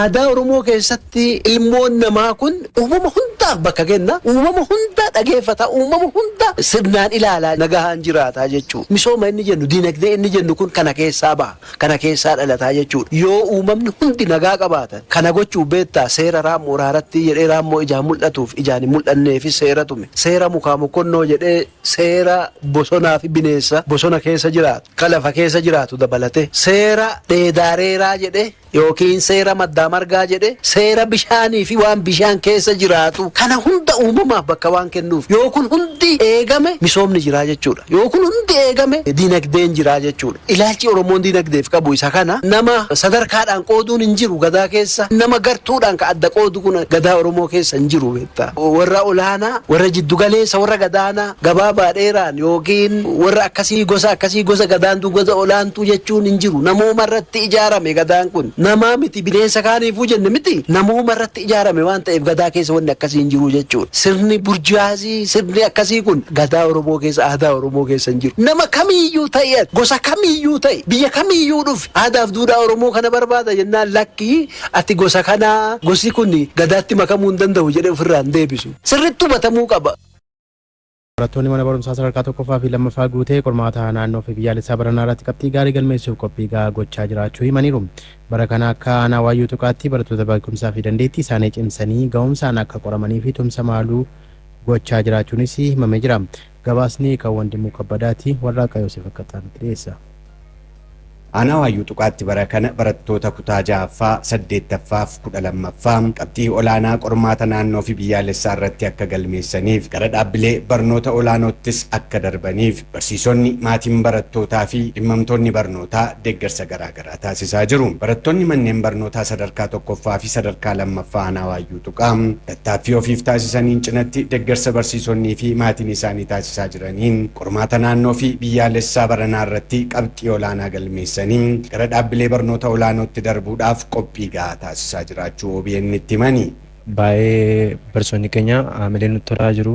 Aadaa Oromoo keessatti ilmoon namaa kun uumama hundaaf bakka kenna. Uumama hunda dhageeffata. Uumama hunda sirnaan ilaalaa nagahaan jiraataa jechuudha. Misooma inni jennu diinagdee inni jennu kun kana keessaa baha. Kana keessaa dhalataa jechuudha. Yoo uumamni hundi nagaa qabaatan kana gochuu beektaa seera raammoo raaratti jedhee raammoo ijaan mul'atuuf ijaan hin mul'anneefi seera tume. Seera mukaa mokonnoo jedhee seera bosonaa fi bineensa bosona keessa jiraatu kan lafa keessa jiraatu dabalate seera dheedaareeraa jedhee yookiin seera maddaa margaa jedhe seera bishaanii fi waan bishaan keessa jiraatu kana hunda uumamaaf bakka waan kennuuf yoo kun hundi eegame misoomni jiraa jechuudha. Yoo kun hundi eegame diinagdeen jiraa jechuudha. Ilaalchi Oromoon diinagdeef qabu isa kana nama sadarkaadhaan qooduun hin jiru gadaa keessa nama gartuudhaan ka adda qoodu kun gadaa Oromoo keessa hin jiru beektaa. Warra olaanaa warra jiddugaleessa warra gadaanaa gabaabaa dheeraan yookiin warra akkasii gosa gadaantu gosa olaantuu jechuun hin jiru. Namooma irratti ijaarame gadaan kun nama miti bineensa kaaniifuu jenne miti namooma irratti ijaarame waan ta'eef gadaa keessa wanni akkasii hin jiru jechuudha. Sirni burjaazii sirni akkasii kun gadaa Oromoo keessa aadaa Oromoo keessa hin jiru. Nama kamiyyuu ta'e gosa kamiyyuu ta'e biyya kamiyyuu dhufe aadaaf duudhaa Oromoo kana barbaada jennaan lakkii ati gosa kanaa gosi kun gadaatti makamuu hin danda'u jedhee ofirraan deebisu. Sirriitti hubatamuu qaba. Barattoonni mana barumsaa sadarkaa tokkoffaa fi lammaffaa guutee qormaata naannoo fi biyyaalessaa baranaa irratti qabxii gaarii galmeessuuf qophii gahaa gochaa jiraachuu himaniiru. Bara kana akka aanaa Waayyuu Tuqaatti barattoota beekumsaa fi dandeettii isaanii cimsanii ga'umsaan akka qoramanii fi tumsa maaluu gochaa jiraachuunis himamee jira. Gabaasni kan Wandimuu Kabbadaati warraaqa Yoosef Akkataanitti dhiyeessa. Aanaa Waayyuu Tuqaatti bara kana barattoota kutaa 6ffaa 8ffaa fi 12ffaa qabxii olaanaa qormaata naannoo fi biyyaalessaa irratti akka galmeessaniif gara dhaabbilee barnoota olaanoottis akka darbaniif barsiisonni maatiin barattootaa fi dhimmamtoonni barnootaa deeggarsa garaagaraa taasisaa jiru. Barattoonni manneen barnootaa sadarkaa tokkoffaa fi sadarkaa lammaffaa Aanaa Waayyuu Tuqaa tattaaffii ofiif taasisaniin cinatti deeggarsa barsiisonnii fi maatiin isaanii taasisaa jiraniin qormaata naannoo fi biyyaalessaa baranaa irratti qabxii olaanaa galmeessan gara dhaabbilee barnoota olaanootti darbuudhaaf qophii gahaa taasisaa jiraachuu OBN itti himani. Baay'ee barsoonni keenya aamilee nutti toraa jiru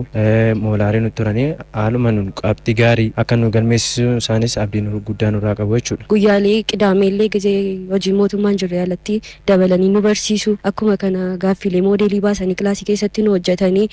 moolaarii nutti toranii haaluma nun qabxii gaarii akka nu galmeessisuu isaanis abdiin guddaa nurraa qabu jechuudha. Guyyaalee qidaameellee gizee hojii mootummaan jirre alatti dabalanii nu barsiisu akkuma kana gaaffilee moodeelii baasanii kilaasii keessatti nu hojjetanii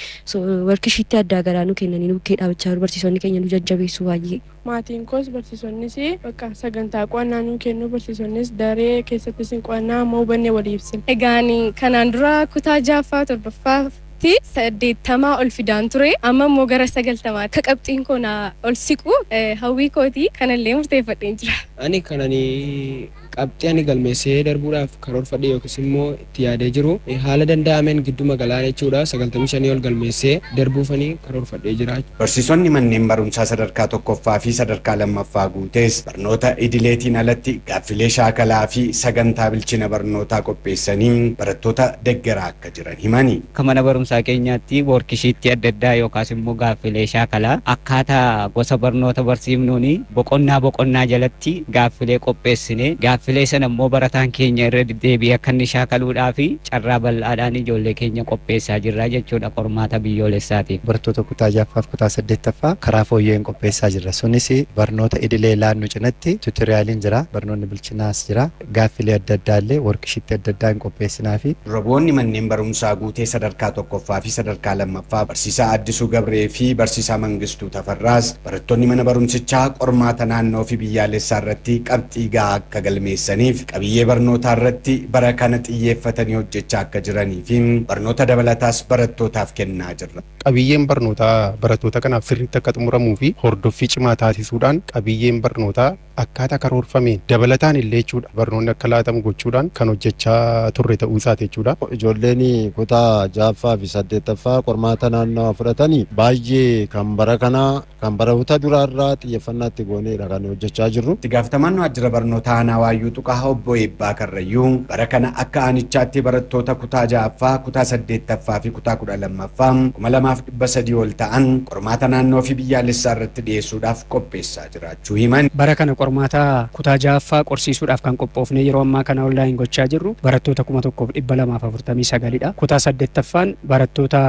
warkishiitti addaa garaa nu kennanii nu bukkee dhaabachaa jiru barsiisonni keenya nu jajjabeessu baay'ee. Maatiin koos barsiisonnis bakka sagantaa qo'annaa nu kennu barsiisonnis daree keessattis qo'annaa amma hubannee walii ibsina. Egaan kanaan dura kutaa 6ffaa 7ffaa fi 80 ol fidaan ture amma immoo gara 90 akka qabxiin kun ol siqu hawwii kootii kanallee murteeffadheen jira. Ani kananii qabxii ani galmeessee darbuudhaaf karoorfadhe yookiis immoo itti yaadee jiru haala danda'ameen gidduu magaalaa jechuudha 95 ol galmeessee darbuufanii karoorfadhee jira. Barsiisonni manneen barumsaa sadarkaa tokkoffaa fi sadarkaa lammaffaa guutees barnoota idileetiin alatti gaaffilee shaakalaa fi sagantaa bilchina barnootaa qopheessanii barattoota deeggaraa akka jiran himani. Mana barumsaa keenyaatti workishiitti adda addaa yookaas immoo gaaffilee shaakalaa akkaataa gosa barnoota barsiifnuun boqonnaa jalatti gaaffilee qopheessine gaaffilee sana immoo barataan keenya irra deebi'ee akka inni shaakaluudhaa fi carraa bal'aadhaan ijoollee keenya qopheessaa jirra jechuudha qormaata biyyoolessaatiif. Barattoota kutaa 6ffaa fi kutaa 8ffaa karaa fooyyeen qopheessaa jirra. Sunis barnoota idilee laannu cinatti tuutoriyaaliin jira, barnoonni bilchinaas jira, gaaffilee adda addaallee workishiitti adda addaa hin qopheessinaa fi roboonni manneen barumsaa guutee sadarkaa tokkoffaa fi sadarkaa lammaffaa barsiisaa Addisuu Gabree fi barsiisaa Mangistuu Tafarraas barattoonni mana barumsichaa qormaata naannoo fi biyyaalessaa irratti qabxii gahaa akka galmeessaniif qabiyyee barnootaa irratti bara kana xiyyeeffatanii hojjechaa akka jiranii fi barnoota dabalataas barattootaaf kennaa jirra. Qabiyyeen barnootaa barattoota kanaaf sirriitti akka xumuramuu fi hordoffii cimaa taasisuudhaan qabiyyeen barnootaa akkaataa karoorfameen dabalataan illee jechuudha barnoonni akka laatamu gochuudhaan kan hojjechaa turre ta'uu isaati jechuudha. Ijoolleen kutaa 6ffaa fi 8ffaa qormaata naannoo fudhatanii baay'ee kan bara kanaa kan barattoota duraarraa xiyyeeffannaatti gooneedha kan hojjechaa jirru. Itti gaafatamaan waajjira barnoota Aanaa Waayyuu Tuqaa obbo Eebbaa Karrayyuu bara kana akka aanichaatti barattoota kutaa 6ffaa, kutaa 8ffaa fi kutaa 12ffaa 2300 ol ta'an qormaata naannoo fi biyyaalessaa irratti dhiyeessuudhaaf qopheessaa jiraachuu himan. Bara kana qormaata kutaa 6ffaa qorsiisuudhaaf kan qophoofne yeroo ammaa kana onlaayin gochaa jirru barattoota 1249dha. Kutaa 8ffaan barattoota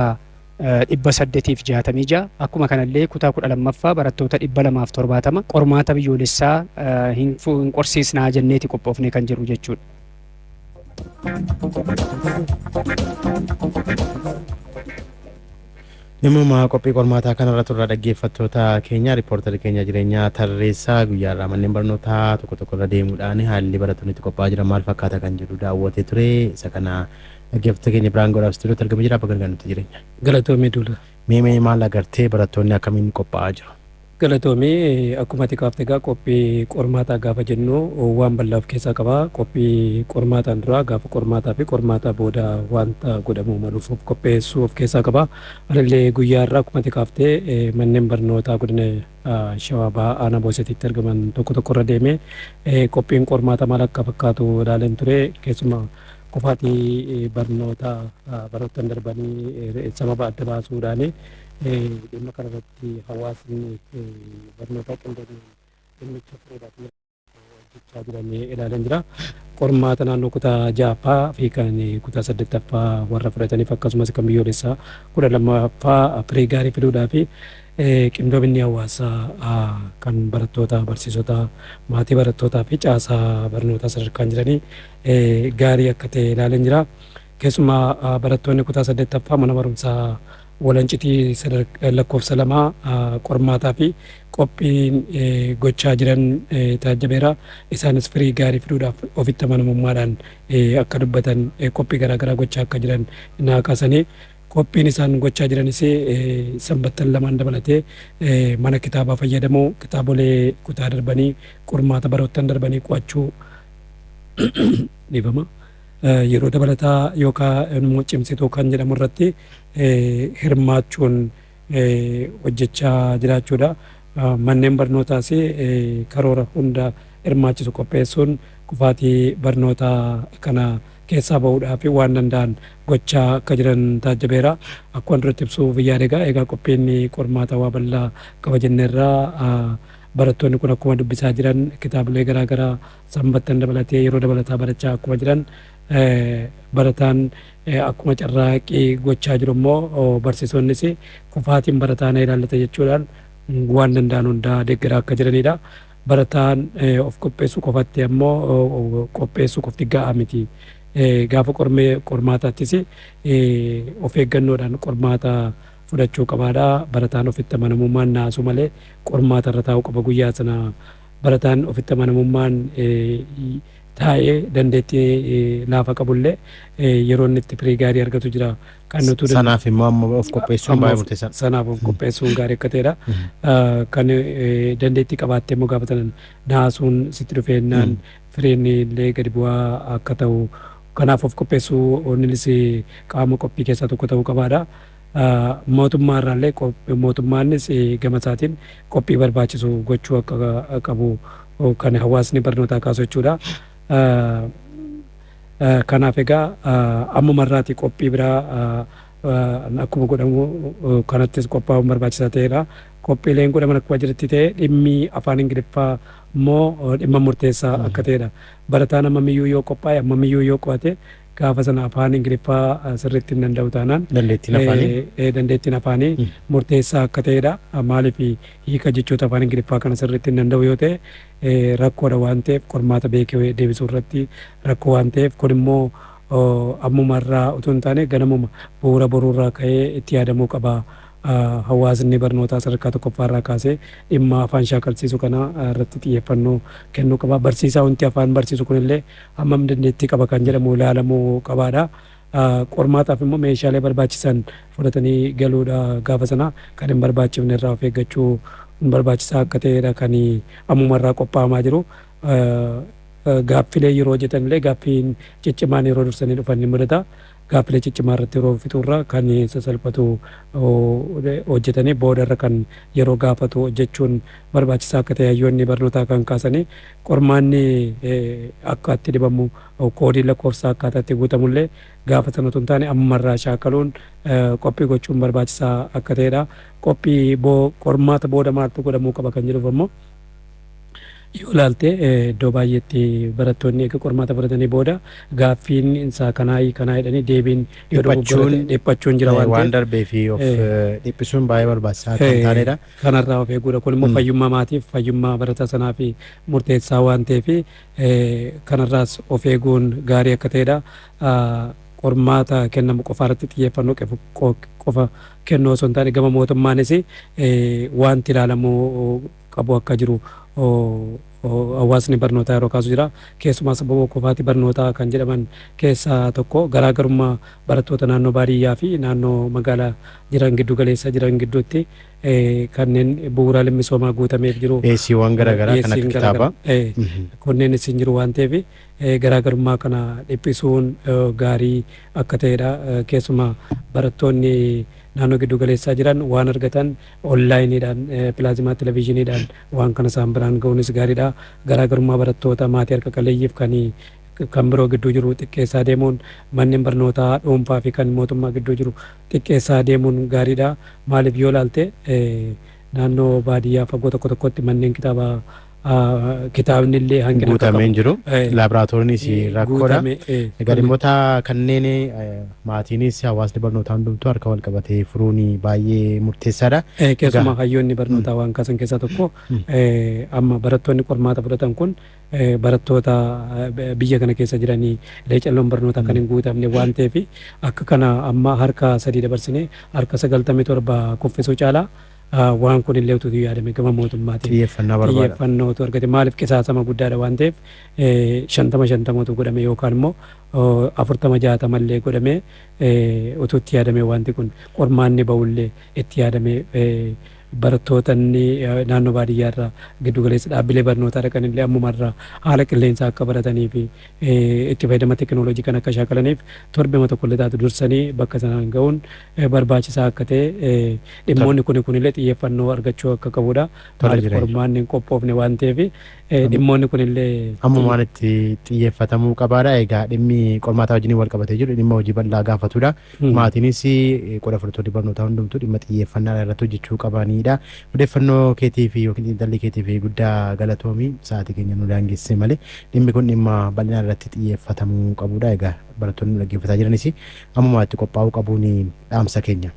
866 akkuma kanallee kutaa 12ffaa barattoota 270 qormaata biyyoolessaa hin qorsiisnaa jenneeti qophoofne kan jiru jechuudha. Dhimma qophii qormaataa kanarra turre dhaggeeffattoota keenya riippoortari keenya jireenyaa tarreessaa guyyaarraa manneen barnootaa tokko tokkorra deemuudhaan haalli barattoonni itti qophaa'aa jiran maal fakkaata kan jedhu daawwatee ture. Isa kana dhaggeeffattoota keenya biraan godhaaf istuudiyootti argama jira bakka nuti jireenya. Galatoomii duula. Mee maal agartee barattoonni akkamiin qophaa'aa jiru? Galatoomii akkuma ati kaaftee egaa qophii qormaataa gaafa jennu waan bal'aa of keessaa qaba. Qophii qormaataan dura gaafa qormaataa fi qormaataa booda wanta godhamuu maluuf of qopheessuu of keessaa qaba. Anillee guyyaa irraa akkuma ati kaaftee manneen barnootaa godina Shawaa Bahaa Aanaa Boosetiitti argaman tokko tokkorra deemee qophiin qormaataa maal akka fakkaatu ilaaleen ture. Keessumaa qofaatii barnootaa barattoonni darbanii sababa adda baasuudhaani dhimma kanarratti hawaasni barnoota qindoomina dhimmicha fuudhaaf hojjechaa jiran ilaalan jira. Qormaata naannoo kutaa ja'affaa fi kan kutaa 8ffaa warra fudhataniif akkasumas kan biyyoolessaa 12ffaa firii gaarii fiduudhaa fi qindoominni hawaasaa kan barattoota barsiisota maatii barattootaa fi caasaa barnootaa sadarkaan jiranii gaarii akka ta'e ilaalan jira. Keessumaa barattoonni kutaa 8ffaa mana barumsaa walancitii lakkoofsa lamaa qormaataa fi qophiin gochaa jiran taajjabeera. Isaanis firii gaarii fiduudhaaf ofitti amanamummaadhaan akka dubbatan qophii garaagaraa gochaa akka jiran naa kaasanii qophiin isaan gochaa jiranis sanbattan lamaan dabalatee mana kitaabaa fayyadamuu kitaabolee kutaa darbanii qormaata baroottan darbanii qo'achuu dhiifama. Yeroo dabalataa yookaan immoo cimsituu kan jedhamu irratti hirmaachuun hojjechaa jiraachuudha. Manneen barnootaas karoora hunda hirmaachisu qopheessuun kufaatii barnootaa kana keessaa bahuudhaa fi waan danda'an gochaa akka jiran taajjabeera. Akkuma duratti ibsuuf yaada egaa qophiin qormaata waa bal'aa qaba jenneerraa barattoonni kun akkuma dubbisaa jiran kitaabilee garaagaraa sanbattan dabalatee yeroo dabalataa barachaa akkuma jiran barataan akkuma carraaqii gochaa jiru immoo barsiisonnis kufaatiin barataa na ilaallata jechuudhaan waan danda'an hundaa deeggaraa akka jiranidha. Barataan of qopheessuu qofatti ammoo qopheessuu qofti ga'aa miti. Gaafa qormaataattis of eeggannoodhaan qormaata fudhachuu qabaadha. Barataan ofitti amanamummaan naasu malee qormaata irra taa'uu qaba guyyaa sana. Barataan ofitti amanamummaan taa'ee dandeettii laafa qabullee yeroo inni itti firii gaarii argatu jira. Sanaaf immoo amma of qopheessuun baay'ee murteessaadha. Sanaaf of qopheessuun gaarii akka ta'edha. Kan dandeettii qabaattee immoo gaafa sana naasuun sitti dhufeennaan firiin illee gadi bu'aa akka ta'u kanaaf of qopheessuu innis qaama qophii keessaa tokko ta'uu qabaadha. Mootummaa irraallee mootummaanis gama isaatiin qophii barbaachisu gochuu akka qabu kan hawaasni barnootaa kaasu jechuudha. Kanaaf egaa ammuma irraati qophii biraa akkuma godhamu kanattis qophaa'uun barbaachisaa ta'edha. Qophiileen godhaman akkuma jirutti ta'e dhimmi afaan Ingiliffaa immoo dhimma murteessaa akka ta'edha. Barataan ammamiyyuu yoo qophaa'e ammamiyyuu yoo qo'ate gaafa sana afaan Ingiliffaa sirriitti hin danda'u taanaan dandeettiin afaanii murteessaa akka ta'edha. Maaliif hiika jechoota afaan Ingiliffaa kana sirriitti hin danda'u yoo ta'e rakkoodha waan ta'eef qormaata beekee deebisuu irratti rakkoo waan ta'eef kun immoo ammuma irraa utuu hin taane ganamuma bu'uura boruurraa ka'ee itti yaadamuu qaba. Hawaasni barnootaa sadarkaa tokkoffaarraa kaasee dhimma afaan shaakalsiisu kana irratti xiyyeeffannoo kennuu qaba. Barsiisaa wanti afaan barsiisu kunillee hammam dandeettii qaba kan jedhamu ilaalamuu qabaadha. Qormaataaf immoo meeshaalee barbaachisan fudhatanii galuudha gaafa sana kan hin barbaachifne irraa of eeggachuu barbaachisaa akka ta'edha kan ammuma irraa qophaa'amaa jiru. Gaaffilee yeroo hojjetanillee gaaffiin ciccimaan yeroo dursanii dhufan ni mudata. Gaaffilee ciccimaa irratti yeroo fixurra kan sasalphatu hojjetanii boodarra kan yeroo gaafatu hojjechuun barbaachisaa akka ta'e hayyoonni barnootaa kan kaasanii qormaanni akka itti dibamu koodii lakkoofsaa akkaataa itti guutamullee gaafa sanatu hin taane ammarraa shaakaluun qophii gochuun barbaachisaa akka ta'edha. Qophii qormaata booda maaltu godhamuu qaba kan jedhuuf ammoo yoo ilaalte iddoo baay'eetti barattoonni eega qormaata baratanii booda gaaffiin isaa kanaa jedhanii deebiin yoo dhiphachuun jira waan darbee fi of dhiphisuun baay'ee barbaachisaa kan taanedha. Kanarraa of eeguudha. Kun immoo fayyummaa maatiif fayyummaa barataa sanaa fi murteessaa waan ta'eef kanarraas of eeguun gaarii akka ta'edha. Qormaata kennamu qofa irratti xiyyeeffannoo qofa kennuu osoo hin taane gama mootummaanis wanti ilaalamuu qabu akka jiru hawaasni barnootaa yeroo kaasu jira. Keessumaa sababa qofaatti barnootaa kan jedhaman keessaa tokko garaagarummaa barattoota naannoo baadiyyaa fi naannoo magaalaa jiran giddu galeessa jiran gidduutti kanneen bu'uuraaleen misoomaa guutameef jiru. Dhiyeessiiwwan garaagaraa kan akka kitaabaa. Kunneen isin jiru waan ta'eef garaagarummaa kana dhiphisuun gaarii akka ta'edha. Keessumaa barattoonni naannoo giddu galeessaa jiran waan argatan onlaayiniidhaan pilaazimaa televezyiiniidhaan waan kana isaan biraan ga'uunis gaariidha. Garaagarummaa barattoota maatii harka qalleeyyiif kan biroo gidduu jiru xiqqeessaa deemuun manneen barnootaa dhuunfaa fi kan mootummaa gidduu jiru xiqqeessaa deemuun gaariidha. Maaliif yoo ilaalte naannoo baadiyyaa fagoo tokko tokkotti manneen kitaabni illee hangina guutamee jiru. Laaboraatooriinis rakkoodha. Dhimmoota kanneen maatiinis hawaasni barnootaa hundumtuu harka wal qabatee furuun baay'ee murteessaadha. Keessumaa hayyoonni barnootaa waan kaasan keessaa tokko amma barattoonni qormaata fudhatan kun barattoota biyya kana keessa jiranii leecalloon barnootaa kan hin guutamne waan ta'eef akka kana amma harka 3 dabarsinee harka 97 kuffisuu caalaa waan kun illee utuu yaadame gama mootummaatiin xiyyeeffannootu argate. Maaliif qisaasama guddaadha waan ta'eef 50-50 godhame yookaan immoo 40-60 illee godhame utuu itti yaadame wanti kun qormaanni ba'ullee itti yaadame barattoota naannoo baadiyyaarraa giddu galeessa dhaabbilee barnootaa dhaqan illee ammumarraa haala qilleensaa akka baratanii fi itti fayyadama teekinooloojii kan akka shaakalaniif torbee tokko illee taatu dursanii bakka sanaan ga'uun barbaachisaa akka ta'e dhimmoonni kun illee xiyyeeffannoo argachuu akka qabudha. Maaliif qormaanni hin qophoofne waan ta'eef dhimmoonni kun illee ammumaan itti xiyyeeffatamuu qabaadha. Egaa dhimmi qormaataa wajjin wal qabatee jiru dhimma hojii bal'aa gaafatudha. Maatiinis qoda fudhattoonni barnootaa hundumtuu dhimma xiyyeeffannaa irratti hojjechuu qabanidha. Odeeffannoo keetii fi yookiin xiinxalli keetii fi guddaa galatoomii sa'aatii keenya nu daangessee malee dhimmi kun dhimma bal'inaa irratti xiyyeeffatamuu qabudha. Egaa barattoonni dhaggeeffataa jiranis ammumaa itti qophaa'uu qabuun dhaamsa keenya.